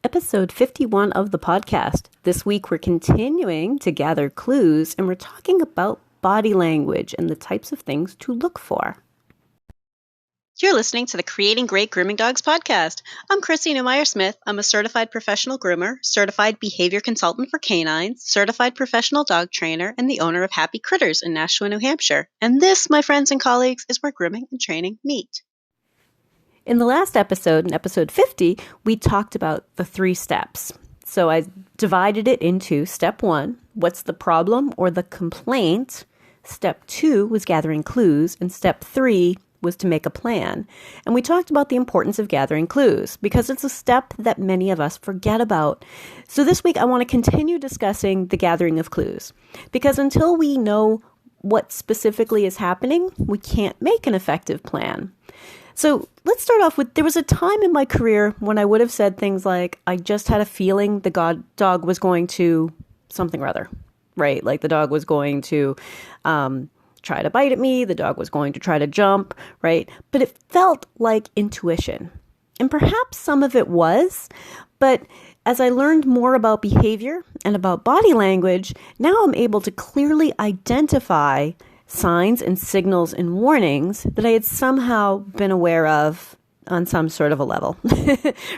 Episode 51 of the podcast. This week we're continuing to gather clues and we're talking about body language and the types of things to look for. You're listening to the Creating Great Grooming Dogs podcast. I'm Chrissy Neumeier-Smith. I'm a certified professional groomer, certified behavior consultant for canines, certified professional dog trainer, and the owner of Happy Critters in Nashua, New Hampshire. And this, my friends and colleagues, is where grooming and training meet. In the last episode, in episode 50, we talked about the 3 steps. So I divided it into step 1, what's the problem or the complaint? Step 2 was gathering clues, and step 3 was to make a plan. And we talked about the importance of gathering clues because it's a step that many of us forget about. So this week I want to continue discussing the gathering of clues because until we know what specifically is happening, we can't make an effective plan. So let's start off with, there was a time in my career when I would have said things like, I just had a feeling the dog was going to something or other, right? Like the dog was going to try to bite at me, the dog was going to try to jump, right? But it felt like intuition. And perhaps some of it was, but as I learned more about behavior and about body language, now I'm able to clearly identify signs and signals and warnings that I had somehow been aware of on some sort of a level,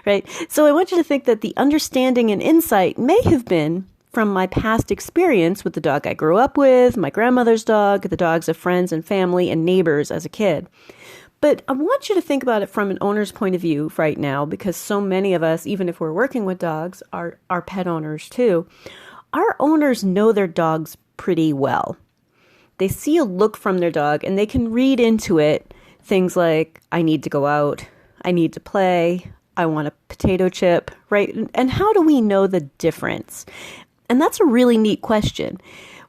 right? So I want you to think that the understanding and insight may have been from my past experience with the dog I grew up with, my grandmother's dog, the dogs of friends and family and neighbors as a kid. But I want you to think about it from an owner's point of view right now, because so many of us, even if we're working with dogs, are pet owners too. Our owners know their dogs pretty well. They see a look from their dog and they can read into it things like, I need to go out, I need to play, I want a potato chip, right? And how do we know the difference? And that's a really neat question.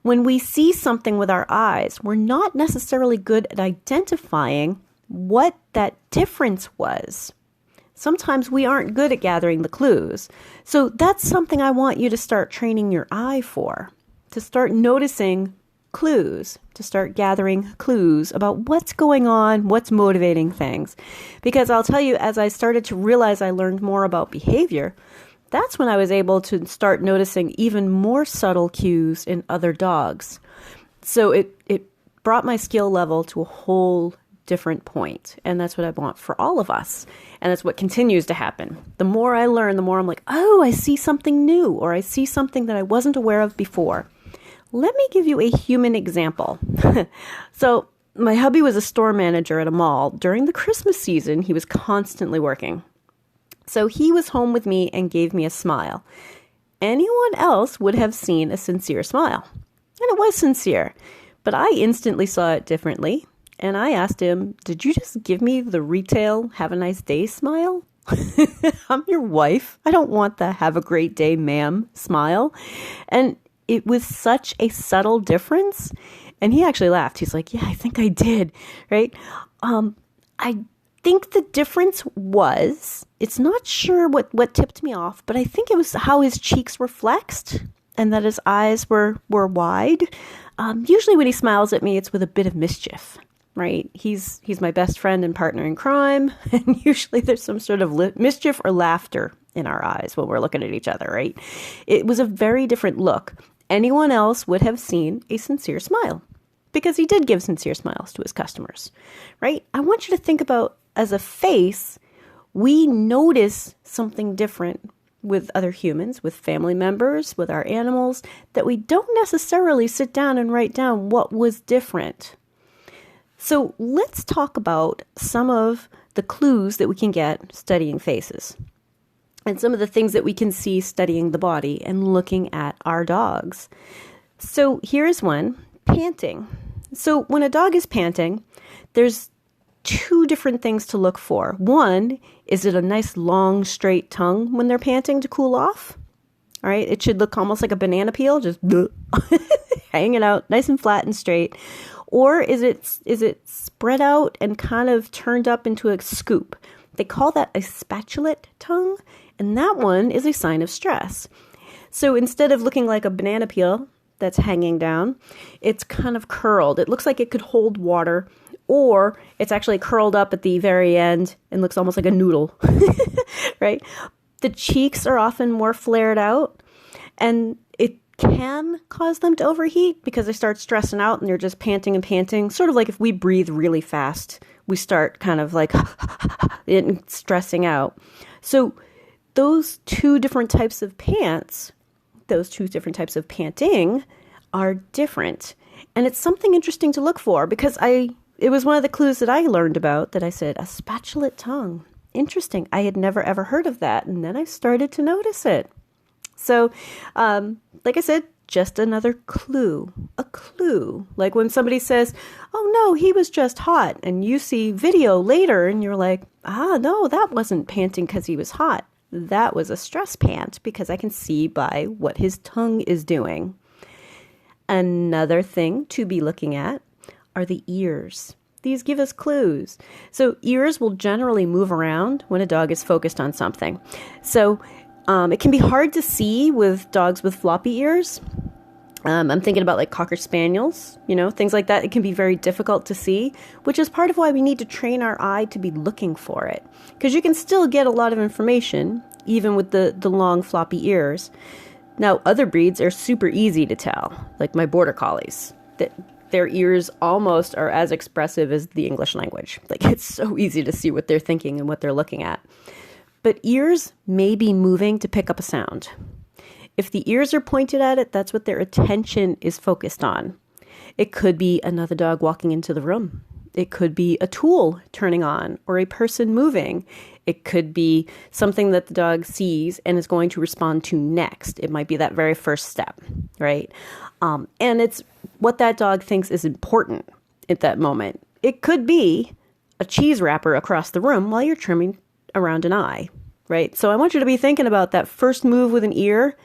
When we see something with our eyes, we're not necessarily good at identifying what that difference was. Sometimes we aren't good at gathering the clues. So that's something I want you to start training your eye for, to start noticing clues, to start gathering clues about what's going on, what's motivating things. Because I'll tell you, as I started to realize I learned more about behavior, that's when I was able to start noticing even more subtle cues in other dogs. So it brought my skill level to a whole different point. And that's what I want for all of us. And that's what continues to happen. The more I learn, the more I'm like, oh, I see something new, or I see something that I wasn't aware of before. Let me give you a human example. So my hubby was a store manager at a mall. During the Christmas season, he was constantly working. So he was home with me and gave me a smile. Anyone else would have seen a sincere smile. And it was sincere, but I instantly saw it differently. And I asked him, did you just give me the retail have a nice day smile? I'm your wife. I don't want the have a great day, ma'am smile. And it was such a subtle difference. And he actually laughed. He's like, yeah, I think I did. Right? I think the difference was, it's not sure what tipped me off, but I think it was how his cheeks were flexed and that his eyes were wide. Usually when he smiles at me, it's with a bit of mischief, right? He's my best friend and partner in crime. And usually there's some sort of mischief or laughter in our eyes when we're looking at each other, right? It was a very different look. Anyone else would have seen a sincere smile because he did give sincere smiles to his customers, right? I want you to think about, as a face, we notice something different with other humans, with family members, with our animals, that we don't necessarily sit down and write down what was different. So let's talk about some of the clues that we can get studying faces and some of the things that we can see studying the body and looking at our dogs. So here's one, panting. So when a dog is panting, there's 2 different things to look for. One, is it a nice long straight tongue when they're panting to cool off? All right, it should look almost like a banana peel, just hanging out nice and flat and straight. Or is it spread out and kind of turned up into a scoop? They call that a spatulate tongue, and that one is a sign of stress. So instead of looking like a banana peel that's hanging down, it's kind of curled. It looks like it could hold water, or it's actually curled up at the very end and looks almost like a noodle, right? The cheeks are often more flared out, and it can cause them to overheat because they start stressing out and they're just panting and panting. Sort of like if we breathe really fast, we start kind of like stressing out. So those two different types of pants, those two different types of panting are different. And it's something interesting to look for because it was one of the clues that I learned about that I said, a spatulate tongue. Interesting. I had never ever heard of that. And then I started to notice it. So, like I said, just another clue, a clue. Like when somebody says, oh no, he was just hot. And you see video later and you're like, no, that wasn't panting because he was hot. That was a stress pant because I can see by what his tongue is doing. Another thing to be looking at are the ears. These give us clues. So ears will generally move around when a dog is focused on something. So it can be hard to see with dogs with floppy ears. I'm thinking about like Cocker Spaniels, things like that. It can be very difficult to see, which is part of why we need to train our eye to be looking for it. Because you can still get a lot of information, even with the long floppy ears. Now, other breeds are super easy to tell, like my Border Collies. Their ears almost are as expressive as the English language. Like it's so easy to see what they're thinking and what they're looking at. But ears may be moving to pick up a sound. If the ears are pointed at it, that's what their attention is focused on. It could be another dog walking into the room. It could be a tool turning on or a person moving. It could be something that the dog sees and is going to respond to next. It might be that very first step, right? And it's what that dog thinks is important at that moment. It could be a cheese wrapper across the room while you're trimming around an eye, right? So I want you to be thinking about that first move with an ear.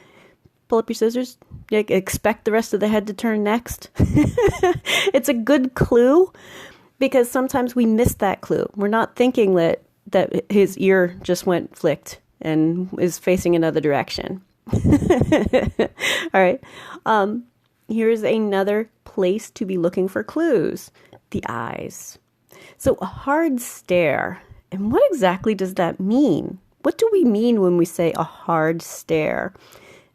Pull up your scissors. Expect the rest of the head to turn next. It's a good clue because sometimes we miss that clue. We're not thinking that his ear just went flicked and is facing another direction. All right. Here's another place to be looking for clues. The eyes. So a hard stare. And what exactly does that mean? What do we mean when we say a hard stare?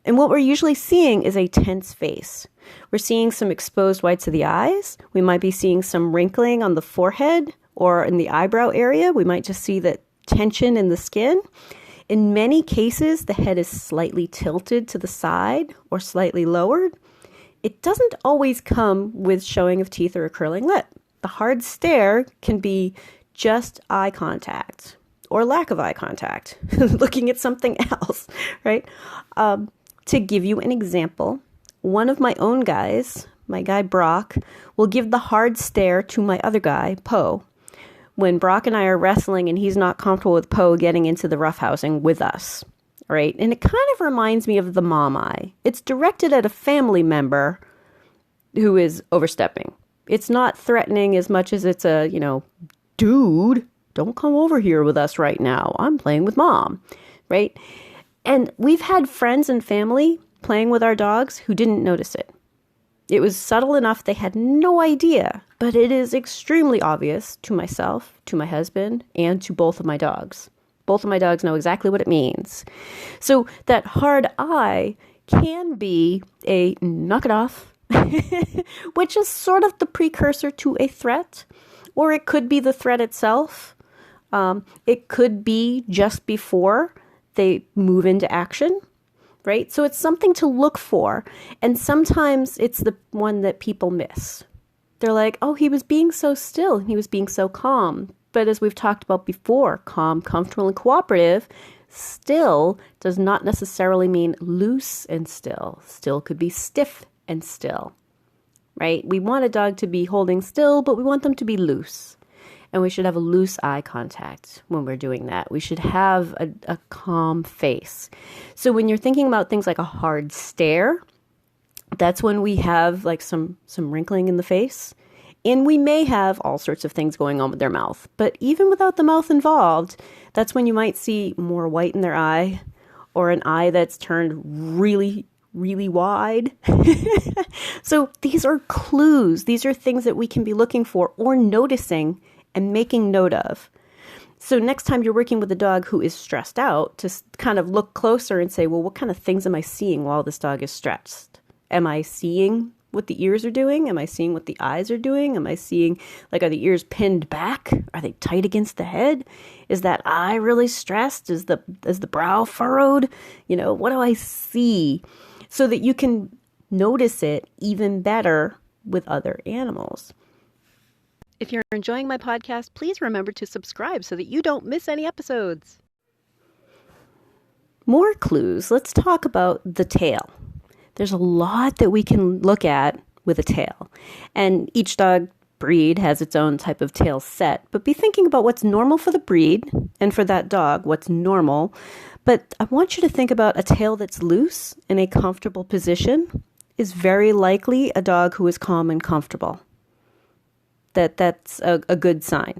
And what we're usually seeing is a tense face. We're seeing some exposed whites of the eyes. We might be seeing some wrinkling on the forehead or in the eyebrow area. We might just see that tension in the skin. In many cases, the head is slightly tilted to the side or slightly lowered. It doesn't always come with showing of teeth or a curling lip. The hard stare can be just eye contact or lack of eye contact, looking at something else, right? To give you an example, one of my own guys, my guy Brock, will give the hard stare to my other guy, Poe, when Brock and I are wrestling and he's not comfortable with Poe getting into the roughhousing with us, right? And it kind of reminds me of the mom eye. It's directed at a family member who is overstepping. It's not threatening as much as it's a, dude, don't come over here with us right now. I'm playing with mom, right? And we've had friends and family playing with our dogs who didn't notice it. It was subtle enough they had no idea, but it is extremely obvious to myself, to my husband, and to both of my dogs. Both of my dogs know exactly what it means. So that hard eye can be a knock it off, which is sort of the precursor to a threat, or it could be the threat itself. It could be just before they move into action, right? So it's something to look for. And sometimes it's the one that people miss. They're like, oh, he was being so still. He was being so calm. But as we've talked about before, calm, comfortable, and cooperative, still does not necessarily mean loose and still. Still could be stiff and still, right? We want a dog to be holding still, but we want them to be loose. And we should have a loose eye contact when we're doing that. We should have a calm face. So when you're thinking about things like a hard stare, that's when we have like some wrinkling in the face. And we may have all sorts of things going on with their mouth. But even without the mouth involved, that's when you might see more white in their eye or an eye that's turned really, really wide. So these are clues. These are things that we can be looking for or noticing and making note of. So next time you're working with a dog who is stressed out, to kind of look closer and say, well, what kind of things am I seeing while this dog is stressed? Am I seeing what the ears are doing? Am I seeing what the eyes are doing? Am I seeing, like, are the ears pinned back? Are they tight against the head? Is that eye really stressed? Is the brow furrowed? What do I see? So that you can notice it even better with other animals. If you're enjoying my podcast, please remember to subscribe so that you don't miss any episodes. More clues. Let's talk about the tail. There's a lot that we can look at with a tail. And each dog breed has its own type of tail set. But be thinking about what's normal for the breed and for that dog, what's normal. But I want you to think about a tail that's loose in a comfortable position is very likely a dog who is calm and comfortable. That's a good sign.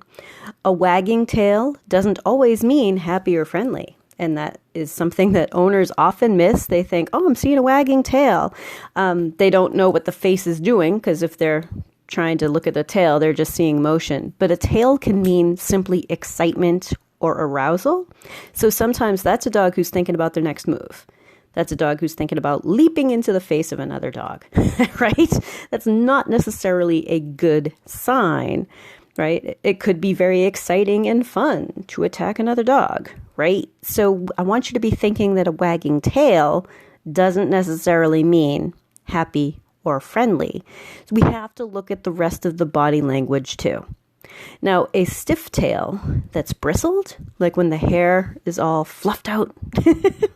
A wagging tail doesn't always mean happy or friendly. And that is something that owners often miss. They think, oh, I'm seeing a wagging tail. They don't know what the face is doing, because if they're trying to look at the tail, they're just seeing motion. But a tail can mean simply excitement or arousal. So sometimes that's a dog who's thinking about their next move. That's a dog who's thinking about leaping into the face of another dog, right? That's not necessarily a good sign, right? It could be very exciting and fun to attack another dog, right? So I want you to be thinking that a wagging tail doesn't necessarily mean happy or friendly. So we have to look at the rest of the body language too. Now, a stiff tail that's bristled, like when the hair is all fluffed out,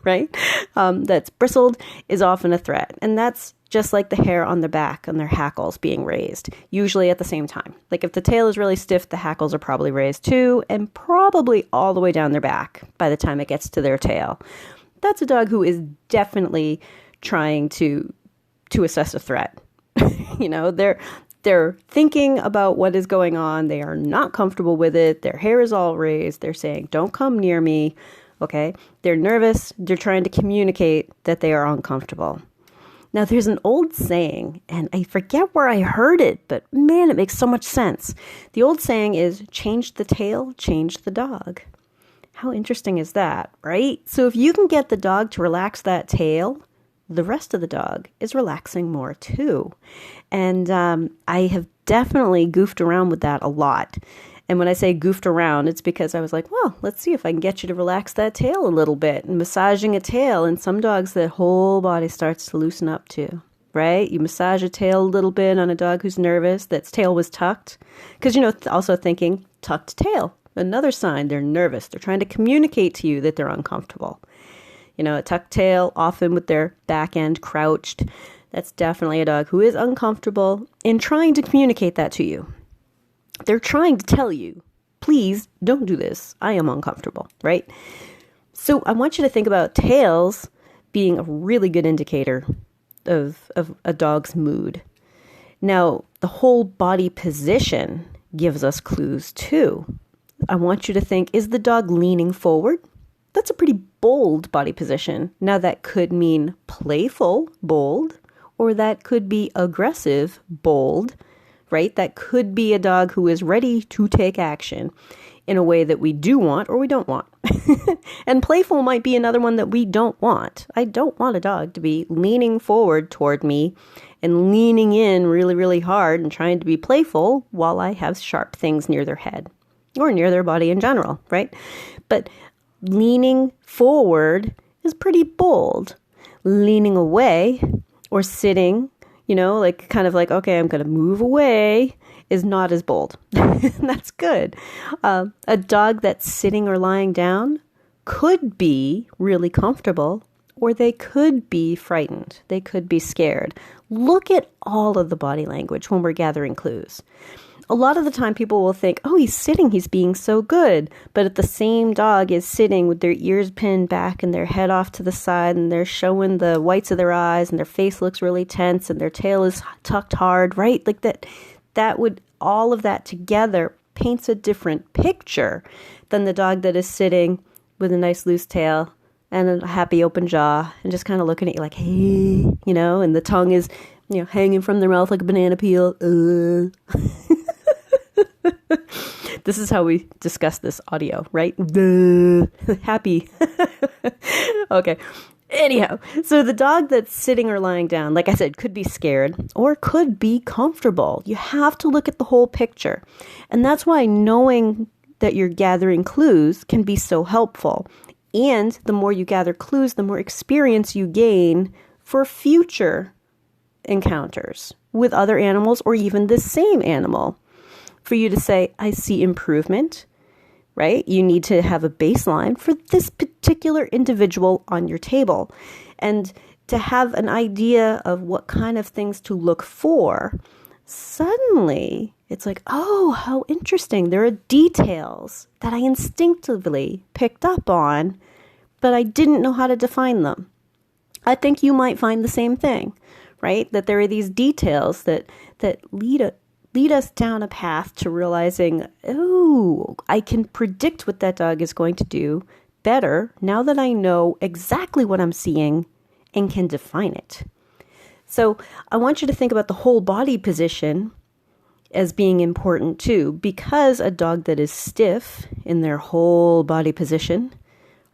right? That's bristled is often a threat. And that's just like the hair on their back, on their hackles being raised, usually at the same time. Like if the tail is really stiff, the hackles are probably raised too, and probably all the way down their back by the time it gets to their tail. That's a dog who is definitely trying to assess a threat. They're thinking about what is going on. They are not comfortable with it. Their hair is all raised. They're saying, don't come near me. Okay. They're nervous. They're trying to communicate that they are uncomfortable. Now, there's an old saying, and I forget where I heard it, but man, it makes so much sense. The old saying is, change the tail, change the dog. How interesting is that, right? So if you can get the dog to relax that tail, the rest of the dog is relaxing more too. And I have definitely goofed around with that a lot. And when I say goofed around, it's because I was like, well, let's see if I can get you to relax that tail a little bit. And massaging a tail, and some dogs, the whole body starts to loosen up too, right? You massage a tail a little bit on a dog who's nervous, that's tail was tucked. Because, also thinking tucked tail, another sign they're nervous. They're trying to communicate to you that they're uncomfortable. A tucked tail, often with their back end crouched. That's definitely a dog who is uncomfortable in trying to communicate that to you. They're trying to tell you, please don't do this. I am uncomfortable, right? So I want you to think about tails being a really good indicator of a dog's mood. Now, the whole body position gives us clues too. I want you to think, is the dog leaning forward? That's a pretty bold body position. Now that could mean playful, bold, or that could be aggressive, bold, right? That could be a dog who is ready to take action in a way that we do want or we don't want. And playful might be another one that we don't want. I don't want a dog to be leaning forward toward me and leaning in really, really hard and trying to be playful while I have sharp things near their head or near their body in general, right? But leaning forward is pretty bold. Leaning away or sitting, kind of like, okay, I'm going to move away, is not as bold. That's good. A dog that's sitting or lying down could be really comfortable, or they could be frightened. They could be scared. Look at all of the body language when we're gathering clues. A lot of the time people will think, oh, he's sitting, he's being so good. But if the same dog is sitting with their ears pinned back and their head off to the side and they're showing the whites of their eyes and their face looks really tense and their tail is tucked hard, right? Like that would, all of that together paints a different picture than the dog that is sitting with a nice loose tail and a happy open jaw and just kind of looking at you like, hey, and the tongue is, hanging from their mouth like a banana peel. This is how we discuss this audio, right? Happy. Okay. Anyhow, so the dog that's sitting or lying down, like I said, could be scared or could be comfortable. You have to look at the whole picture. And that's why knowing that you're gathering clues can be so helpful. And the more you gather clues, the more experience you gain for future encounters with other animals or even the same animal. For you to say, I see improvement, right? You need to have a baseline for this particular individual on your table. And to have an idea of what kind of things to look for, suddenly it's like, oh, how interesting. There are details that I instinctively picked up on, but I didn't know how to define them. I think you might find the same thing, right? That there are these details that lead us down a path to realizing, oh, I can predict what that dog is going to do better now that I know exactly what I'm seeing and can define it. So I want you to think about the whole body position as being important too, because a dog that is stiff in their whole body position,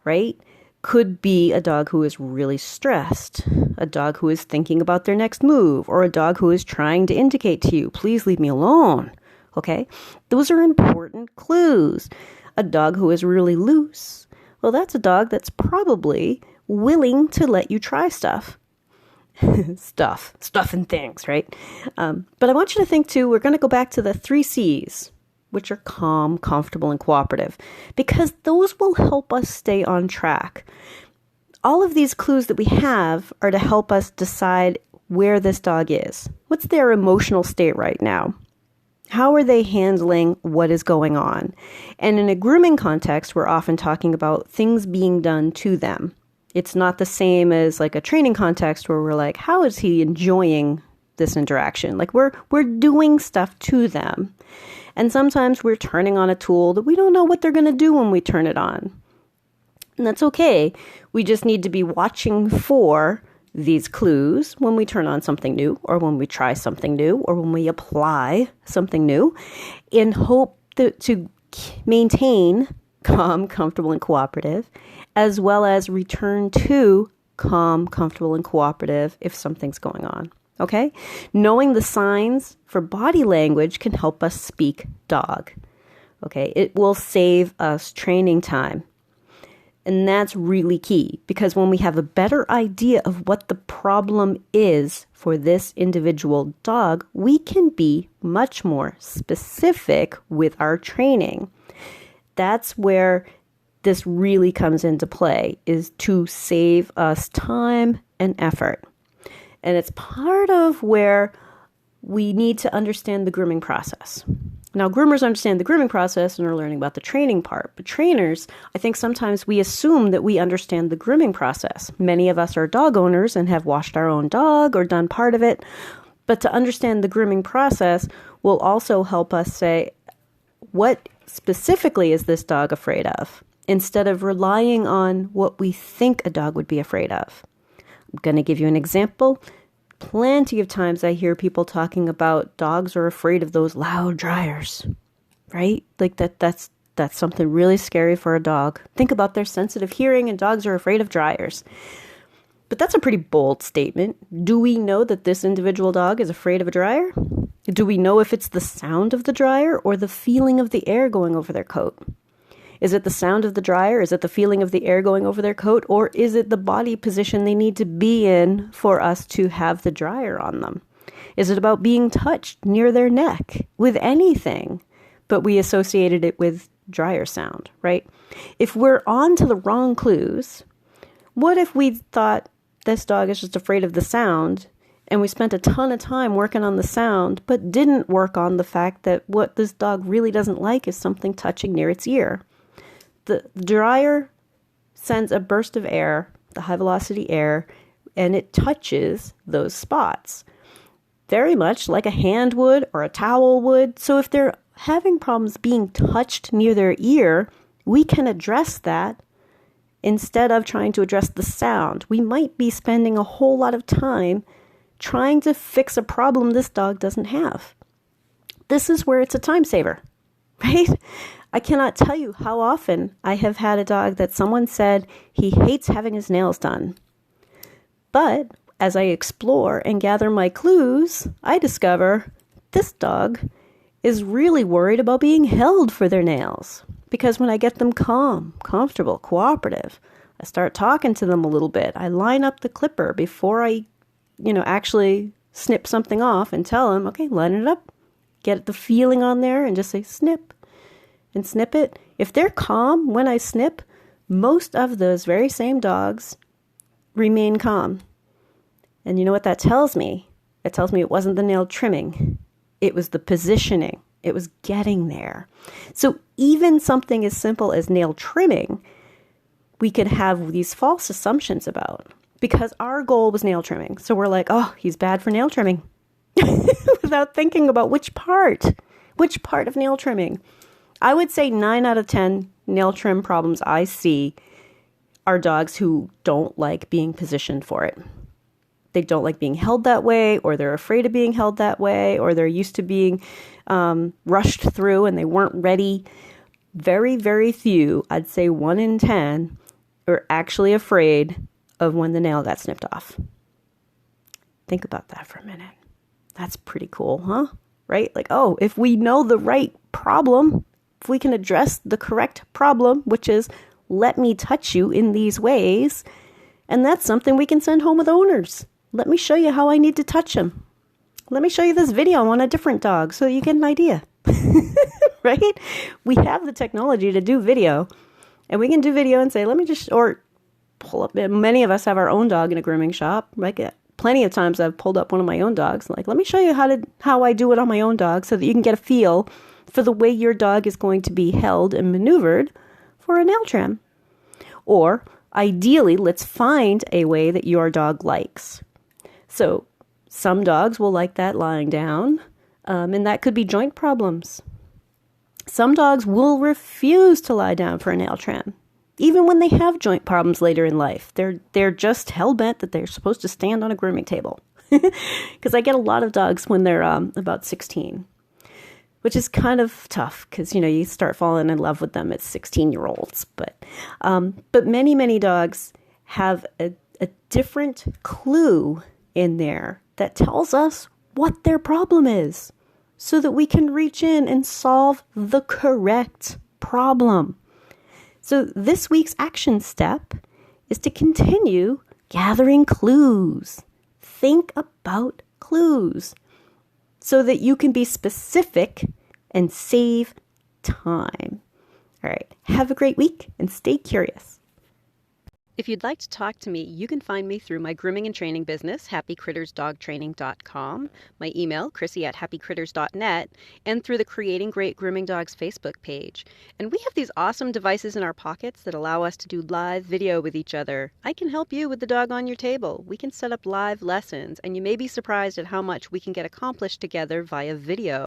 right, could be a dog who is really stressed, a dog who is thinking about their next move, or a dog who is trying to indicate to you, please leave me alone. Okay? Those are important clues. A dog who is really loose, well, that's a dog that's probably willing to let you try stuff. Stuff and things, right? But I want you to think too, we're going to go back to the 3 C's, which are calm, comfortable, and cooperative, because those will help us stay on track. All of these clues that we have are to help us decide where this dog is. What's their emotional state right now? How are they handling what is going on? And in a grooming context, we're often talking about things being done to them. It's not the same as like a training context where we're like, how is he enjoying this interaction? Like we're doing stuff to them. And sometimes we're turning on a tool that we don't know what they're going to do when we turn it on. And that's okay. We just need to be watching for these clues when we turn on something new, or when we try something new, or when we apply something new, in hope to maintain calm, comfortable, and cooperative, as well as return to calm, comfortable, and cooperative if something's going on. Okay? Knowing the signs for body language can help us speak dog. Okay? It will save us training time. And that's really key, because when we have a better idea of what the problem is for this individual dog, we can be much more specific with our training. That's where this really comes into play, is to save us time and effort. And it's part of where we need to understand the grooming process. Now, groomers understand the grooming process and are learning about the training part. But trainers, I think sometimes we assume that we understand the grooming process. Many of us are dog owners and have washed our own dog or done part of it. But to understand the grooming process will also help us say, what specifically is this dog afraid of? Instead of relying on what we think a dog would be afraid of. I'm going to give you an example. Plenty of times I hear people talking about dogs are afraid of those loud dryers, right? Like that's something really scary for a dog. Think about their sensitive hearing, and dogs are afraid of dryers. But that's a pretty bold statement. Do we know that this individual dog is afraid of a dryer? Do we know if it's the sound of the dryer or the feeling of the air going over their coat? Is it the sound of the dryer? Is it the feeling of the air going over their coat? Or is it the body position they need to be in for us to have the dryer on them? Is it about being touched near their neck with anything? But we associated it with dryer sound, right? If we're on to the wrong clues, what if we thought this dog is just afraid of the sound, and we spent a ton of time working on the sound, but didn't work on the fact that what this dog really doesn't like is something touching near its ear? The dryer sends a burst of air, the high velocity air, and it touches those spots. Very much like a hand would or a towel would. So if they're having problems being touched near their ear, we can address that instead of trying to address the sound. We might be spending a whole lot of time trying to fix a problem this dog doesn't have. This is where it's a time saver. right? I cannot tell you how often I have had a dog that someone said he hates having his nails done. But as I explore and gather my clues, I discover this dog is really worried about being held for their nails. Because when I get them calm, comfortable, cooperative, I start talking to them a little bit. I line up the clipper before I, actually snip something off and tell them, okay, line it up. Get the feeling on there and just say snip and snip it. If they're calm when I snip, most of those very same dogs remain calm. And you know what that tells me? It tells me it wasn't the nail trimming. It was the positioning. It was getting there. So even something as simple as nail trimming, we could have these false assumptions about, because our goal was nail trimming. So we're like, oh, he's bad for nail trimming without thinking about which part of nail trimming. I would say 9 out of 10 nail trim problems I see are dogs who don't like being positioned for it. They don't like being held that way, or they're afraid of being held that way, or they're used to being rushed through and they weren't ready. Very, very few, I'd say 1 in 10, are actually afraid of when the nail got snipped off. Think about that for a minute. That's pretty cool, huh? Right? Like, oh, if we know the right problem, if we can address the correct problem, which is, let me touch you in these ways, and that's something we can send home with owners. Let me show you how I need to touch them. Let me show you this video on a different dog so you get an idea. Right? We have the technology to do video, and we can do video and say, let me just, or pull up. Many of us have our own dog in a grooming shop. Like, plenty of times I've pulled up one of my own dogs. Like, let me show you how I do it on my own dog so that you can get a feel for the way your dog is going to be held and maneuvered for a nail trim. Or ideally, let's find a way that your dog likes. So some dogs will like that lying down, and that could be joint problems. Some dogs will refuse to lie down for a nail trim, even when they have joint problems later in life. They're just hell-bent that they're supposed to stand on a grooming table. Because I get a lot of dogs when they're about 16, which is kind of tough because, you start falling in love with them at 16-year-olds. But many, many dogs have a different clue in there that tells us what their problem is so that we can reach in and solve the correct problem. So this week's action step is to continue gathering clues. Think about clues so that you can be specific and save time. All right, have a great week and stay curious. If you'd like to talk to me, you can find me through my grooming and training business, happycrittersdogtraining.com, my email, chrissy@happycritters.net, and through the Creating Great Grooming Dogs Facebook page. And we have these awesome devices in our pockets that allow us to do live video with each other. I can help you with the dog on your table. We can set up live lessons, and you may be surprised at how much we can get accomplished together via video.